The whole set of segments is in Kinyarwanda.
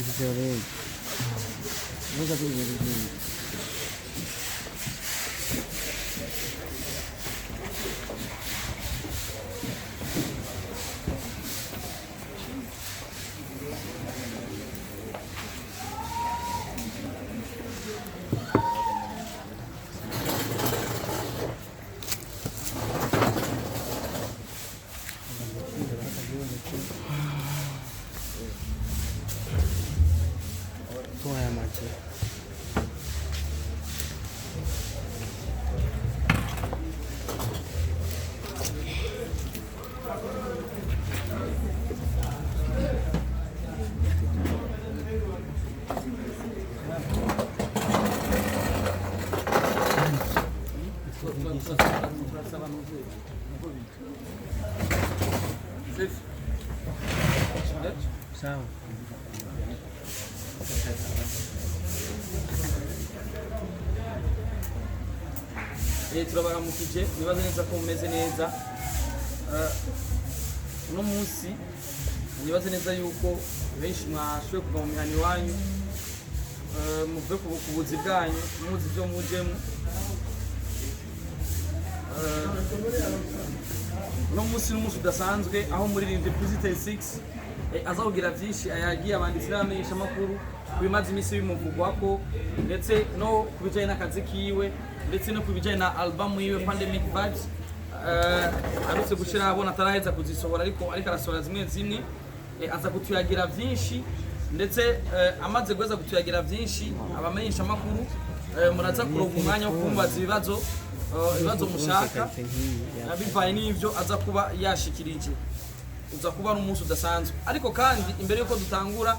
Désolé. Vous avez vérifié. Toya maji. Sawa. Turabaramukije nibaze neza ko mumeze neza uno munsi nibaze neza yuko benshi mwashoboye kuva mu mihana iwanyu muve ku buzi bwanyu muzi ibyo mujemo uno munsi n'umunsi udasanzwe aho muririmbye President 6 aza kugira byinshi ayagiye abanditsi n'abamenyesha amakuru bimaze iminsi bimuvugwako ndetse no kubijanye n'akazi kiwe ndetse no kubijanye na album yiwe Pandemic Vibes arutse gushira abona ataraheza kuzisohora ariko arasohora zimwe zimwe aza kutuyagira byinshi ndetse amaze gweza kutuyagira byinshi abamenyesha amakuru muraza kuronka umwanya wo kumbaza ibibazo mushaka bivaye n'ivyo aza kuba yashikirije uza kuba ari umunsi udasanzwe ariko kandi imbere yuko dutangura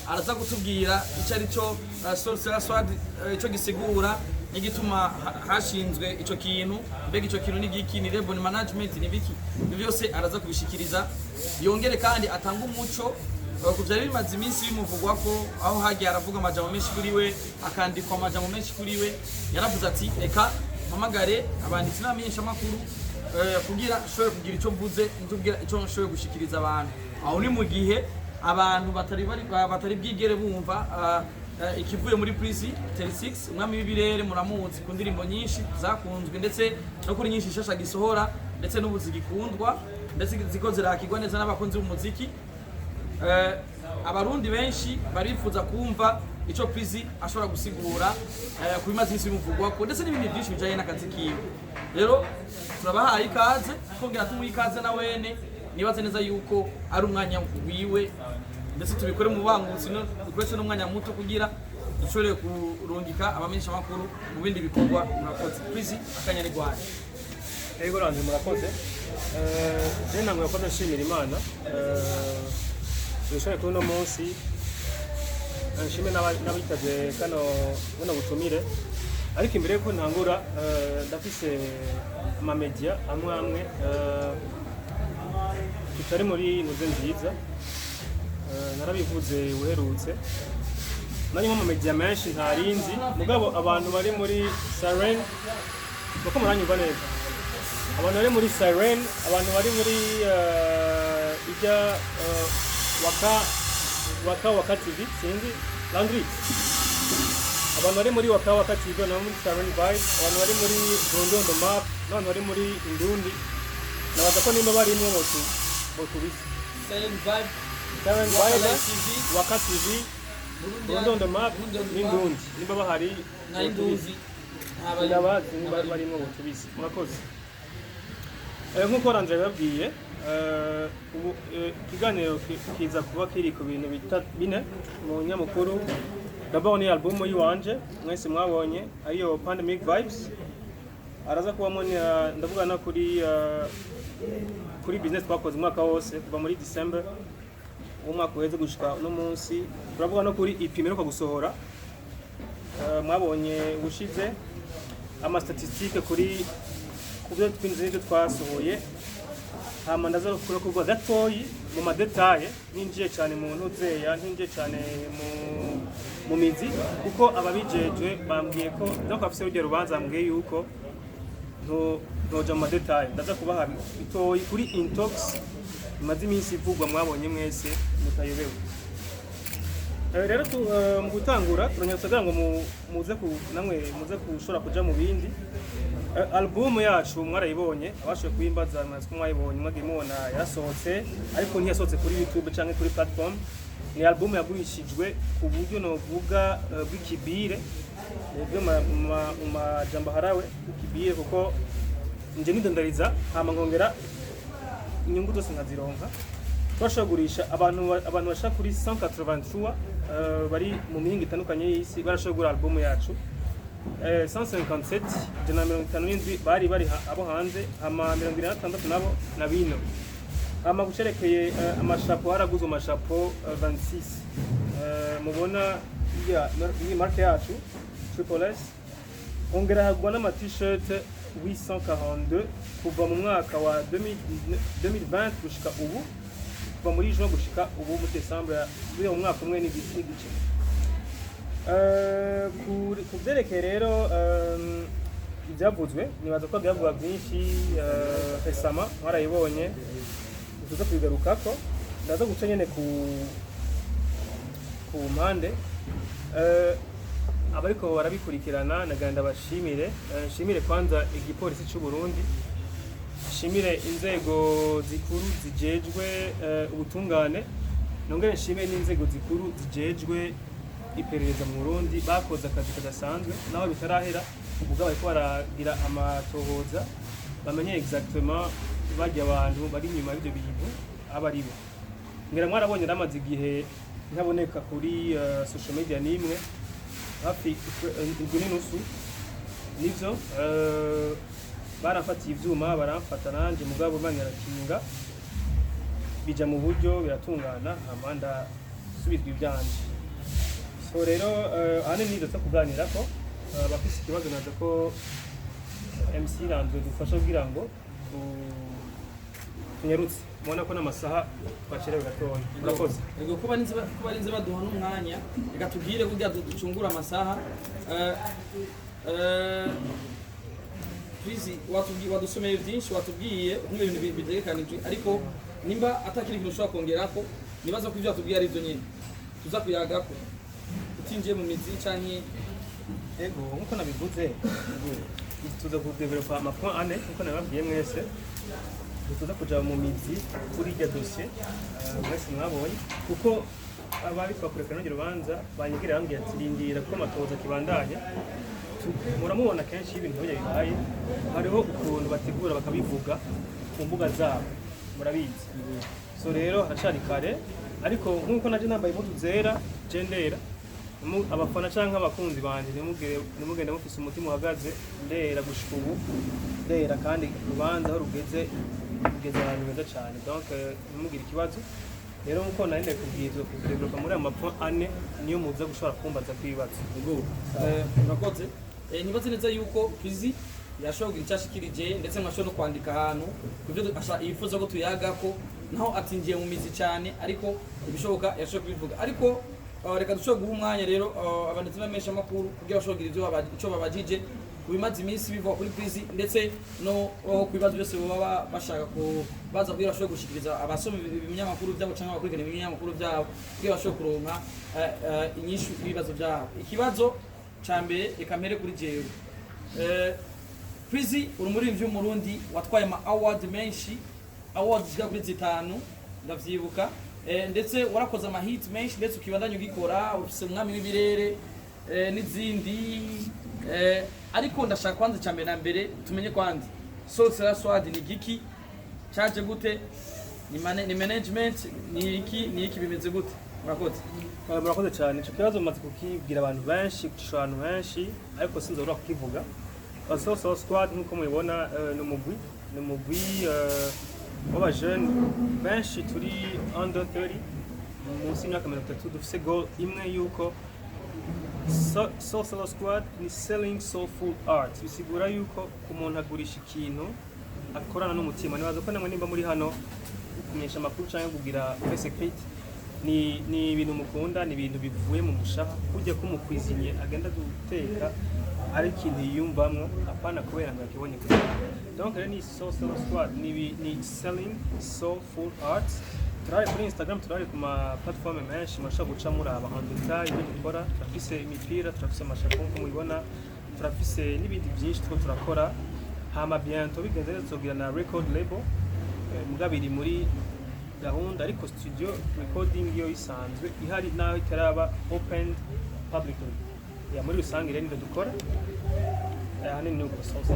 araza kutubwira icyo ari cyo Sorcerer Sword icyo gisigura n'igituma hashinzwe icyo kintu mbega icyo kintu n'igiki ni Rebel Management n'ibiki byose araza kubishikiriza yongere kandi atanga umuco kuvyari bimaze iminsi bimuvugwa ko aho hagiye aravuga amajambo menshi kuri we akandikwa amajambo menshi kuri we yaravuze ati reka mpamagare abanditsi n'abamenyesha amakuru kugira shoye kugira icyo mvuze ndubwira icyo shoye gushikiriza abantu aho ni mu gihe abantu batari bwigere bumva ikivuye muri Prisi 36 umwami w'ibirere muramuzi ku ndirimbo nyinshi zakunzwe ndetse no kuri nyinshi shasha gisohora ndetse n'ubuzi gikundwa ndetse ziko zirakigwa neza n'abakunzi b'umuziki abarundi benshi barifuza kumva ico Prisi ashobora gusigura ku bimaze isi bimuvugwa ko ndetse n'ibindi byinshi bijaye n'akazi kiwe rero turabahaye ikaze kongera tumuha ikaze na wene nibaze neza yuko ari umwanya wiwe ndetse tubikore mu bangutsi no dukoreshe n'umwanya muto kugira dushobore kurungika abamenyesha amakuru mu bindi bikorwa murakoze Prisi akanya rigwaye Ego ranje murakoze je namwe yakoze nshimira Imana dushobore kuri uno munsi nshime n'abitavye kano buno butumire ariko imbere yuko ntangura ndafise amamedia amwe tutari muri muze nziza narabivuze uherutse narimo amamedia menshi ntarinzi mugabo abantu bari muri Siren bako muranyumva neza abantu bari muri Siren abantu bari muri ijya waka TV sinzi Landry abantu bari muri waka TV na muri Siren Vibe abantu bari muri Rondondo Map n'abantu bari muri Indundi nabaza ko nimba bari imwe botubise Siren Vibe waka TV Rondondo Map n'Indundi nimba bahari na Induzi abazi barimo botubise murakoze nk'uko Ranje yababwiye ubu ikiganiro kiza kuba kiri ku bintu bine mu nyamukuru ndabona iyi album yiwanje mwese mwabonye ariyo Pandemic Vibes araza kubamo ndavuga na kuri business twakoze umwaka wose kuva muri December umwaka uheze gushika no munsi turavuga no kuri ipimero ko gusohora mwabonye ushize ama statistique kuri kubyo twinze n'ibyo twasohoye hama ndaza kuvuga gatoyi mu madetaye ninjiye cyane mu ntuzeya ninjiye cyane mu mizi kuko ababijeje bambwiye ko donc afise urugero rubanza mbwiye yuko ntoja mu madetaye ndaza kubaha bitoyi kuri Intox imaze iminsi ivugwa mwabonye mwese mutayobewe rero mu gutangura turanyatsa kugira ngo muze kushobora kuja mu bindi. Album yacu mwarayibonye, abashoboye kuyimbaza mwaziko mwayibonye mwagiye mubona yasohotse, ariko ntiyasohotse kuri YouTube canke kuri platform. Ni album yagurishijwe ku buryo novuga bw'ikibire, nibyo mu majambo harawe bw'ikibire, kuko nje nidondariza hama ngongera inyungu zose nkazironka. Twashobora kugurisha abantu bashaka kuri 183 bari mu mihingo itandukanye y'isi barashobora kugura album yacu. 157 jana 57 bari abo hanze, ama 76 nabo na bino. Ama gucerekeye amashapo haraguze amashapo 26 mubona iyi marke yacu Triple S. Ongera hagwa n'ama t-shirt 842 kuva mu mwaka wa 2020 gushika ubu, kuva muri juin gushika ubu mu December mu mwaka umwe n'igice. Ku byerekeye rero ibyavuzwe nibaza ko byavugwa byinshi resama mwarayibonye, tuza kubigarukako. Ndaza guca nyene ku mpande abariko barabikurikirana, naganda bashimire. Nshimire kwanza igipolisi cy'u Burundi, nshimire inzego zikuru zijejwe ubutungane, nongere nshimire n'inzego zikuru zijejwe iperereza mu Burundi, bakoze akazi kadasanzwe naho bitarahera, ubwo bariko baragira amatohoza bamenye exactement bajya abantu bari inyuma y'ibyo bintu abaribo. Ngira mwarabonye ramaze igihe ntaboneka kuri social media nimwe hafi indwi n'inusu, nivyo barafatiye ivyuma baramfata nanje mugabo Imana irakinga bija mu buryo biratungana, amanda subizwa ivyanje. So rero ane nizo kuganira ko bafise ikibazo naza ko MC Randwe dufasha kugira ngo tunyarutse mubona ko n'amasaha twacerewe gatoya. Murakoze. Ego kuba ninze baduha n'umwanya reka tubwire kugira ducungura amasaha. Please wadusomeye byinshi, watubwiye umwe ibintu biderekanije, ariko nimba atakiri ikintu ushobora kongerako nibaza ko ivyo watubwiye ari byo nyine tuza kuyagako utinjiye mu mizi canke. Ego nkuko nabivuze tuza kudevelopa amapoint ane nkuko nababwiye mwese, tuza kuja mu mizi kuri irya dossier mwese mwabonye, kuko abari twakureka n'urwo rubanza banyegerera bambwiye ati rindira ko amatohoza kibandanye. Muramubona kenshi ibintu byo bibaye, hariho ukuntu bategura bakabivuga ku mbuga zabo, murabizi. So rero haracari kare, ariko nkuko naje nambaye impuzu zera gendera abafana canke abakunzi banje nimugenda mufise umutima uhagaze, ndera gushika ubu ndera, kandi urubanza aho rugeze ahantu heza cane, donc nimugire ikibazo. Rero nkuko narinde kubwizwa kudevelopa muri amapo ane niyo muza gushobora kumbaza kwibaza. Murakoze. Nibaze neza yuko Fizi yashobora kugira icyashikirije, ndetse mwashobora no kwandika ahantu kubyo yifuza ko tuyagako, naho atinjiye mu mizi cyane, ariko ibishoboka yashobora kubivuga. Ariko reka dushobora guha umwanya rero abanditsi b'amesha makuru kugira bashobora kugira icyo babajije kubimaze iminsi bivuga kuri Fizi, ndetse no kubibazo byose baba bashaka kubaza kugira bashobora gushikiriza abasoma ibinyamakuru byabo cyangwa abakurikirana ibinyamakuru byabo kugira bashobora kuronka inyishu ibibazo byabo. Ikibazo cyambere reka mpere kuri jewe. Fizi urumuririmbyi w'umurundi watwaye ama award menshi, awards zigera kuri 5 ndavyibuka, ndetse warakoze ama hit menshi, ndetse ukibandanya ugikora, ufise umwami w'ibirere n'izindi, ariko ndashaka kwanza cyambere na mbere tumenye kwanza Sorcerer Sword ni giki, cyaje gute, ni management ni iki bimeze gute? Murakoze cyane. Ico kibazo maze kukibwira abantu benshi, kucisha abantu benshi, ariko sinzobora kukivuga. Sorcerer Squad nkuko mubibona ni umugwi w'abajene benshi turi under 30 munsi y'imyaka 30, dufise goal imwe yuko Sorcerer Squad ni selling soulful art, bisigura yuko umuntu agurisha ikintu akorana n'umutima. Nibaza ko namwe nimba muri hano kumenyesha amakuru cyangwa kugira secret ni ibintu mukunda, ni ibintu bivuye mu mushaha, kujya ko mukwizinye agenda guteka ari ikintu yiyumvamwo apana kubera ngo akibonye kugira. Donc rero ni Sorcerer Squad ni selling soulful art, turari kuri Instagram, turari ku ma platform menshi mashaka guca muraba en detail ibyo dukora. Turafise imipira, turafise amashapo nko mubibona, turafise n'ibindi byinshi two turakora. Hama bientôt bigenze tuzogira na record label mugabiri muri gahunda, ariko studio recording yo isanzwe ihari naho itaraba opened publicly. Ya muri rusange rero dukora hanini ni uko source.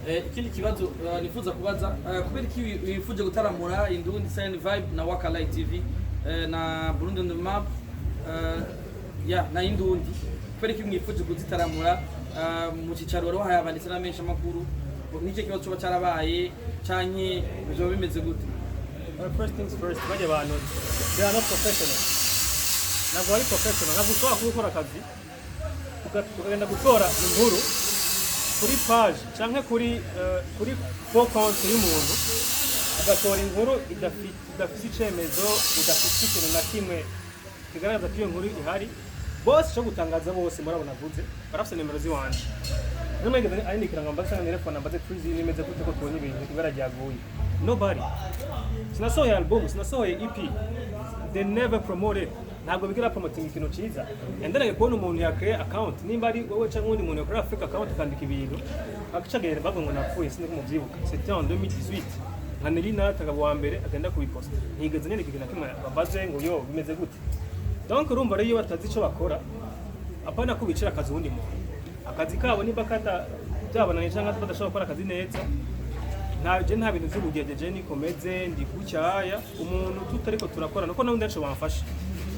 Ikindi kibazo nifuza kubaza kubera iki wifuje gutaramura Indundi Sign Vibe na Waka Light TV na Burundi on the Map na Indundi, kubera iki mwifuje kuzitaramura mu cicaro wari wahaye abanditsi n'amenshi amakuru, n'icyo kibazo coba carabaye canke byo bimeze gute? First things first, bajya abantu they are not professional. Ntabwo ari professional, ntabwo ushobora gukora akazi ukagenda gutora inkuru kuri page canke kuri account y'umuntu, ugatora inkuru idafite icemezo, udafite ikintu na kimwe kigaragaza ko iyo nkuru ihari. Bose cyo gutangaza bose murabona vuze barafite nimero ziwanje, nimegeze ari nikiranga mbaza cyangwa telefone mbaze freeze nimeze gute ko tubonye ibintu ibara ryaguye. Nobody, sinasohoye album, sinasohoye EP, they never promoted. Ntabwo bigira promoting ikintu ciza. Endera kubona umuntu yakre account nimba ari wowe cyangwa undi muntu yakora fake account akandika ibintu akicagera bago ngo napfuye siniko muvyibuka. C'était en 2018 nkanirina takabo wa mbere agenda kubiposta, ntigeze nyene kigina kimwe babaze ngo yo bimeze gute. Donc urumva rero iyo batazi ico bakora apana kubicira akazi wundi muntu, akazi kabo nimba kata byabananye cyangwa badashobora gukora akazi neza. Nta bintu by'ubugejeje nikomeze ndi kucyaya umuntu tutariko turakora nuko nawe ndacho bamfasha.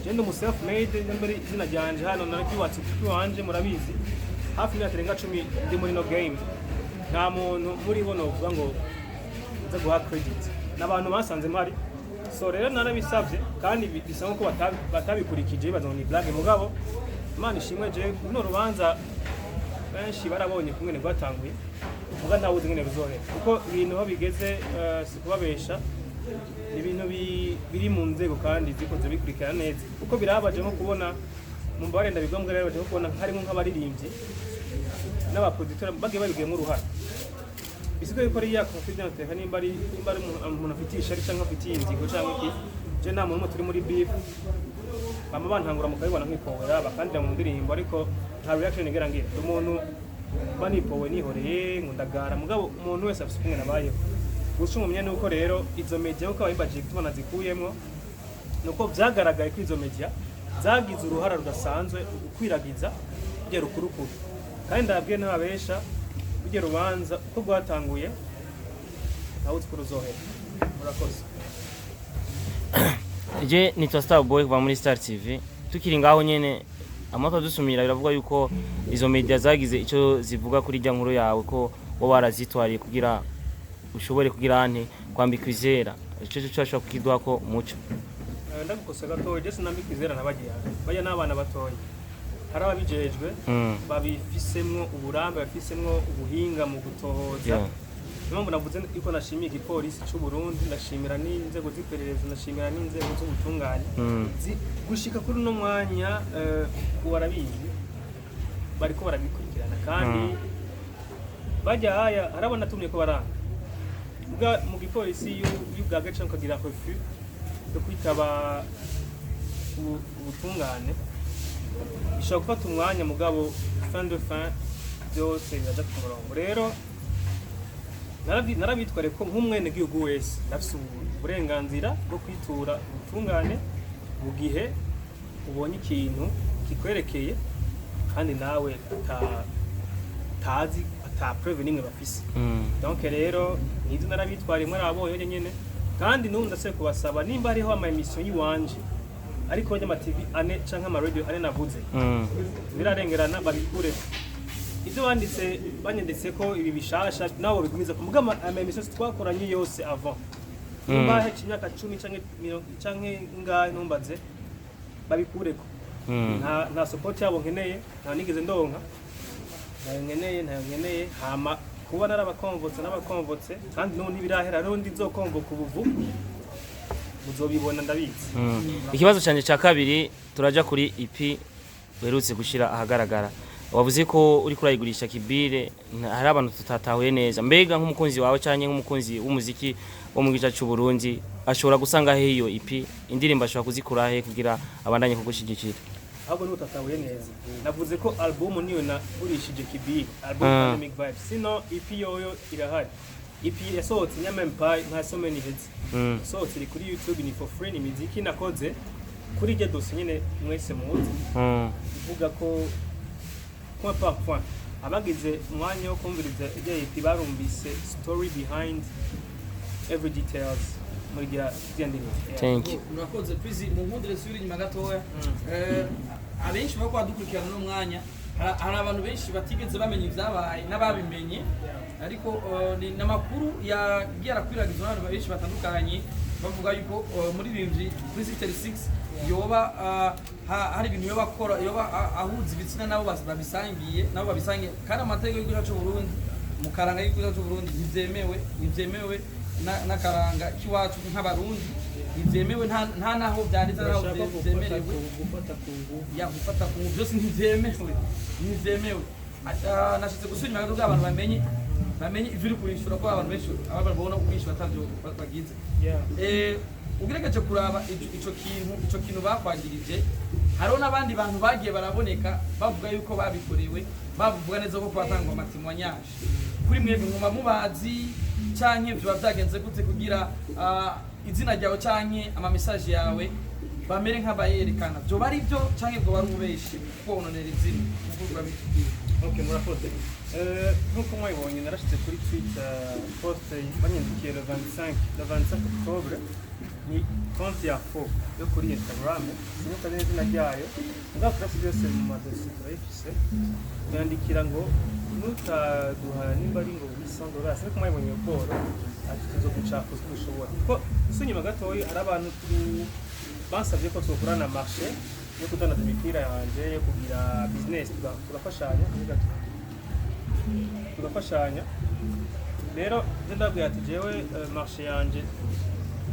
Je ndi self made muri izina ryanje hano narakiwatse kwanje murabizi hafi imyaka irenga 10 ndi muri no game. Nta muntu muri bo no kuvuga ngo nza guha credit n'abantu basanze mari. So rero narabisabye kandi bisaba ko batabikurikije baza ni blague mugabo Imana ishimwe je no rubanza benshi barabonye kumwe rwatanguye muga ntawuzi ngene ruzohera kuko ibintu ho bigeze sikubabesha ibintu biri mu nzego kandi zikoze bikurikira neza kuko birabaje nko kubona mu barenda bigombwa rero baje kubona harimo nk'abaririmbyi n'abaproducteur bagiye babigiyemo uruhara. Bisigaye ko ari ya confidence nimba ari umuntu afitisha ari cyangwa afitiye inzigo cyangwa iki, je nta muntu turi muri beef bama bantangura mukabibona nk'ipowera bakandira mu ndirimbo ariko nta reaction igera ngira umuntu banipowe nihoreye ngundagara mugabo umuntu wese afite kumwe nabayeho gusa umumye nuko rero izo media uko abayibaje tubona zikuyemwo nuko byagaragaye ko izo media zagize uruhara rudasanzwe ukwiragiza kugera ukurukuru kandi ndabwiye n'ababesha kugera ubanza uko rwatanguye nawe uzikuruzohera. Murakoze. Je nitwa Star Boy kuva muri Star TV. Tukiri ngaho nyene amato dusumira biravuga yuko izo media zagize ico zivuga kuri jya nkuru yawe ko wo barazitwariye kugira ushobore kugira ante kwambika izera ico cyashaka kukidwa ko muco. Ndagukosa gato je sinambika izera nabagiye bajya n'abana batoye hari ababijejwe babifisemwo uburambe bafisemwo ubuhinga mu gutohoza. Nimba navuze yuko nashimiye igipolisi cy'u Burundi, nashimira n'inzego z'iperereza, nashimira n'inzego z'ubutungane gushika kuri no mwanya warabizi bariko barabikurikirana kandi bajya haya arabona tumye ko baranga mu gipolisi y'ubwagace ukagira refus yo kwitaba ubutungane ishobora gufata umwanya mugabo fin byose biraja ku murongo. Rero narabitware ko nk'umwene gihugu wese nafise uburenganzira bwo kwitura ubutungane mu gihe ubonye ikintu kikwerekeye kandi nawe tazi ata preuve nimwe bafise. Donc rero nizo narabitware mwe arabonye nyene kandi n'ubu ndase kubasaba nimba hariho ama emission yiwanje ariko bajya TV ane canke ama radio ane navuze birarengerana babikure ibyo banditse banyendetse ko ibi bishasha nawo bigumiza ku mugama ama emission twakoranye yose avant nimba he imyaka 10 canke ngahe numbaze babikureko nta support yabo nkeneye nta nigeze ndonka nkeneye hama kuba n'abakonvotse kandi n'ubu ntibirahera rero ndizokonvoka ubuvu muzobibona ndabizi. Ikibazo cyanje cya kabiri turaja kuri EP werutse gushira ahagaragara wavuze ko uri kurayigurisha kibire hari abantu tutatahuye neza mbega nk'umukunzi wawe canke nk'umukunzi w'umuziki wo mu gice cy'u Burundi ashobora gusanga he iyo EP indirimbo ashobora kuzikura he kugira abandanye kugushigikira ahubwo niho utatahuye neza navuze ko album niyo nagurishije kibire album Pandemic Vibes sino EP yoyo irahari EP yasohotse nyamempa nka so many hits yasohotse iri kuri YouTube ni for free ni muziki nakoze kuri iryo dosiye nyine mwese muzi ivuga ko point par point abagize umwanya wo kumviriza iryo EP barumvise story behind every details muri rya ndirimbo. Thank you. Murakoze please mu nkundire suri nyuma gatoya abenshi bako badukurikirana no mwanya hari abantu benshi batigeze bamenya ivyabaye n'ababimenye ariko ni namakuru yagiye arakwiragizwa n'abantu benshi batandukanye bavuga yuko muri bimvyi President 6 yoba hari ibintu yoba akora yoba ahuza ibitsina nabo babisangiye nabo babisangiye kandi amategeko y'Igihugu cy'u Burundi mu karanga y'Igihugu cy'u Burundi ivyemewe n'akaranga kiwacu nk'abarundi ivyemewe nta naho byanditse naho byemerewe gufata ku nguvu ya gufata ku nguvu byose ntibyemewe nashitse gusubira ngo abantu bamenye iviri kurishura ko abantu benshi babona kurishura atavyo bagize ugerageje kuraba ico kintu bakwangirije hariho n'abandi bantu bagiye baraboneka bavuga yuko babikorewe bavuga neza ko kwatangwa amatimwa nyashe kuri mwebwe ngoma mubazi canke byo byagenze gute kugira izina ryawe canke ama message yawe bamere nk'abayerekana byo bari byo canke bwo bari ubeshi kononera izina kuvuga bitubwira okay murakoze nkuko mwabonye narashitse kuri Twitter post banyandikiye le 25 octobre ni konti ya fo yo kuri Instagram sinuka neza izina ryayo ngafura byose mu madosi turayifise yandikira ngo nutaduha nimba ari ngo wisondora siko mwabonye boro ati tuzogucafuza kushobora ko sunyuma gatoyi ari abantu bansabye ko tukorana marché yo kudandaza imipira yanje yo kugira business tugafashanya rero ndabwiye ati jewe marché yanje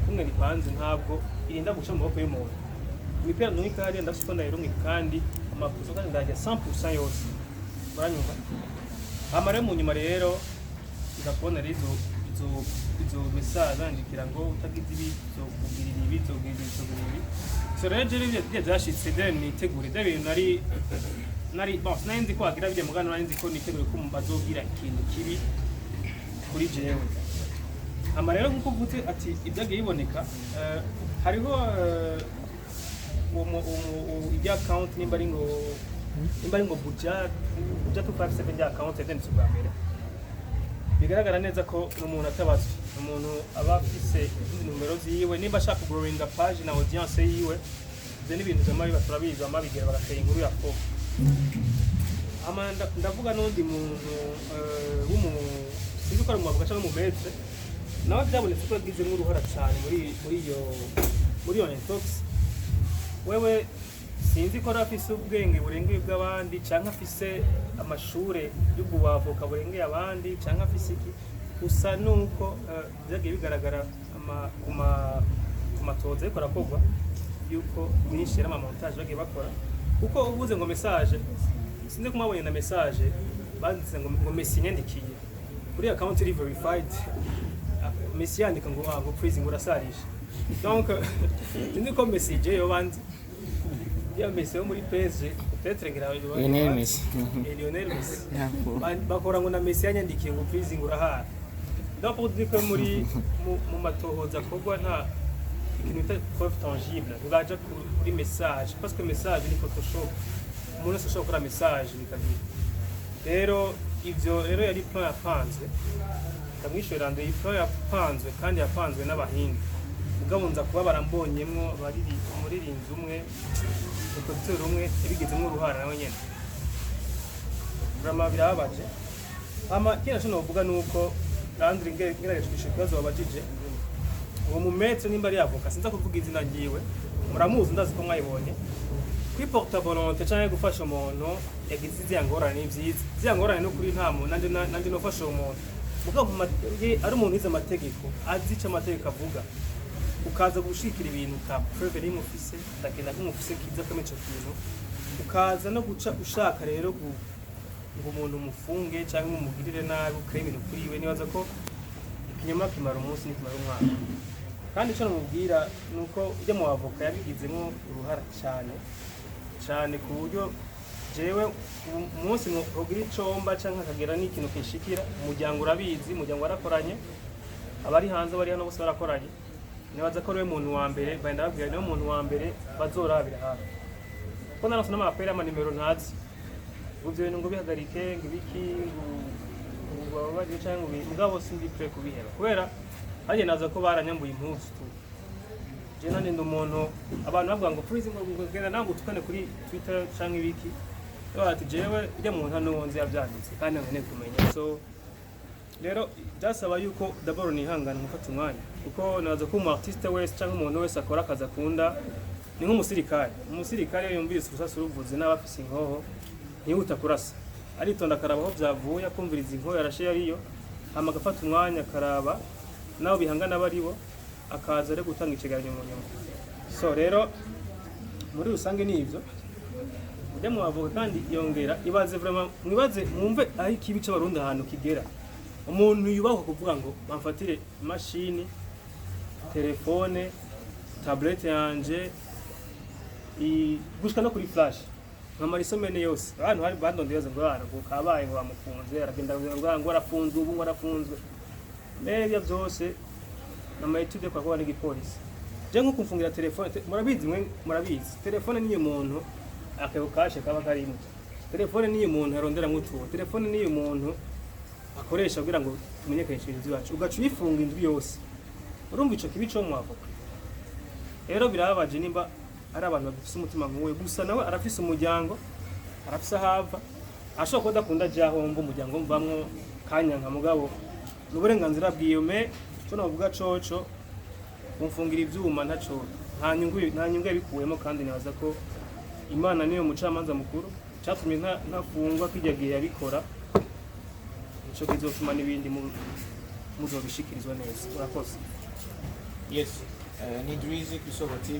kumwe nipanze ntabwo irinda guca mu maboko y'umuntu imipira nunika hariya ndafite ndayirunga kandi amakuzo kandi ndajya 100% yose muranyumva amare mu nyuma rero ndakubona rero izo message andikira ngo utagize ibizo kugirira ibizo so rero je byashitse then nitegure da bintu nari boss nzi ko agira bije mugano nzi ko nitegure ko mbazogira ikintu kibi kuri jewe amarero nkuko gute ati ibyagiye biboneka hariho ijya account nimba ari ngo budget 257 ijya account then subamera bigaragara neza ko umuntu atabazi umuntu aba afise numero ziwe nimba ashaka growing page na audience yiwe then ibintu by'amari baturabiza amabigera bagateye inkuru ya fo amanda ndavuga n'undi muntu sinzi ko ari mu gace no mu metre nawe byabonetse ko yagize nk'uruhara cyane muri iyo intox wewe sinzi ko afise ubwenge burengeye bw'abandi cyangwa afise amashure y'ubwavoka burengeye abandi cyangwa afise iki gusa nuko byagiye bigaragara ku matoza ariko arakogwa yuko binshira ama montage bagiye bakora kuko ubuze ngo message sinzi ko mwabonye na message banditse ngo Messi nyandikiye kuri account iri verified Messi yandika ngo freezing urasarisha donc ndi ko Messi je yo bandi ya Messi yo muri PSG peut-être ngira Lionel Messi bakora ngo na Messi yanyandikiye ngo freezing urahara donc pour dire que muri mu matohoza kogwa nta ikintu bita preuve tangible ugaja kuri message parce que message ni photoshop umuntu ashobora gukora message bikagira rero ivyo rero yari plan yapanzwe kamwishora ndo ipro yapanzwe kandi yapanzwe n'abahinga mugabunza kuba barambonyemwo bari muri rinzi umwe ukotsero umwe ibigezemo uruhara nawe nyene brama birabaje ama kina cyo novuga nuko Landry ngerageje kwishikazo wabajije uwo mu maître nimba ari avoka sinza kuvuga izina ngiwe muramuzi ndazi ko mwayibonye kwiporta volonté cyangwa gufasha umuntu yagize iziyangorane n'ivyiza iziyangorane no kuri nta muntu nandi no fasha umuntu mugabo ari umuntu yize amategeko azica amategeko avuga ukaza gushikira ibintu ka preuve rimufise takenda kumufise kiza kame cyo kintu ukaza no guca ushaka rero ngo umuntu umufunge cyangwa umugirire nabi ukore ibintu kuri we, nibaza ko ikinyoma kimara umunsi nikimara umwaka. Kandi icyo namubwira ni uko ujya mu avoka yabigizemo uruhara cyane cyane, ku buryo jewe umunsi ugira icomba cyangwa akagera n'ikintu kinshikira, umuryango urabizi, umuryango warakoranye, abari hanze bari hano bose barakoranye. Nibaza ko ariwe muntu wa mbere bagenda babwira, niwe muntu wa mbere bazorabira hafi, ko narose n'amapera y'amanimero ntazi ubyo bintu ngo bihagarike ngo ibiki ngo babaje cyangwa mugabo sindi pre kubihera, kubera hanje naza ko baranyambuye impuzu tu. Je nane ndo umuntu abantu bavuga ngo freezing ngo genda nango tukane kuri Twitter cyangwa ibiki, ati jewe ujya mu ntano wonze yabyanditse kandi nkene kumenya. So rero byasaba yuko d'abord nihangana mufata umwanya, kuko naza ko umu artiste wese cyangwa umuntu wese akora akazi akunda ni nk'umusirikare. Umusirikare yumvise urusasa ruvuze n'abafise inkoho ntihuta kurasa, aritonda akaraba aho byavuye, akumviriza inkoho yarashe yariyo, hama agafata umwanya akaraba nabo bihangana baribo, akaza ari gutanga ikiganiro mu nyuma. So rero muri rusange ni ivyo ujya mu avoka, kandi yongera ibaze vraiment mwibaze mwumve aho ikibi cy'abarundi ahantu kigera. Umuntu yubaho kuvuga ngo bamfatire imashini, telefone, tablette yanje, gushika no kuri flash nkamara isomene yose. Abantu hari bandondeza ngo bana ngo kabaye ngo bamufunze, aragenda ngo arafunzwe, ubu ngo arafunzwe. Nebya byose n'amaetude kwa kwa n'igipolisi. Je nko kumfungira telefone, murabizi mwe murabizi, telefone niyo muntu akabukashe kaba karimo, telefone niyo muntu arondera mutuwo, telefone niyo muntu akoresha kugira ngo tumenyekanishe ibintu byacu, ugacu yifunga indwi yose. Urumva ico kibi cyo mwavoka. Rero birabaje nimba ari abantu bafise umutima nk'uwe, gusa nawe arafise umuryango, arafise ahava, ashobora kudakunda jaho mbo umuryango mvamwo kanyanka, mugabo n'uburenganzira bwiyome. Cyo navuga coco umfungira ivyuma ntaco nta nyungu yabikuyemo, kandi nabaza ko Imana niyo mucamanza mukuru, cyatumye ntafungwa kijya gihe yabikora, ico kizotuma n'ibindi muzobishikirizwa neza. Urakoze. Yes, ni Drizzy ku Isoko TV.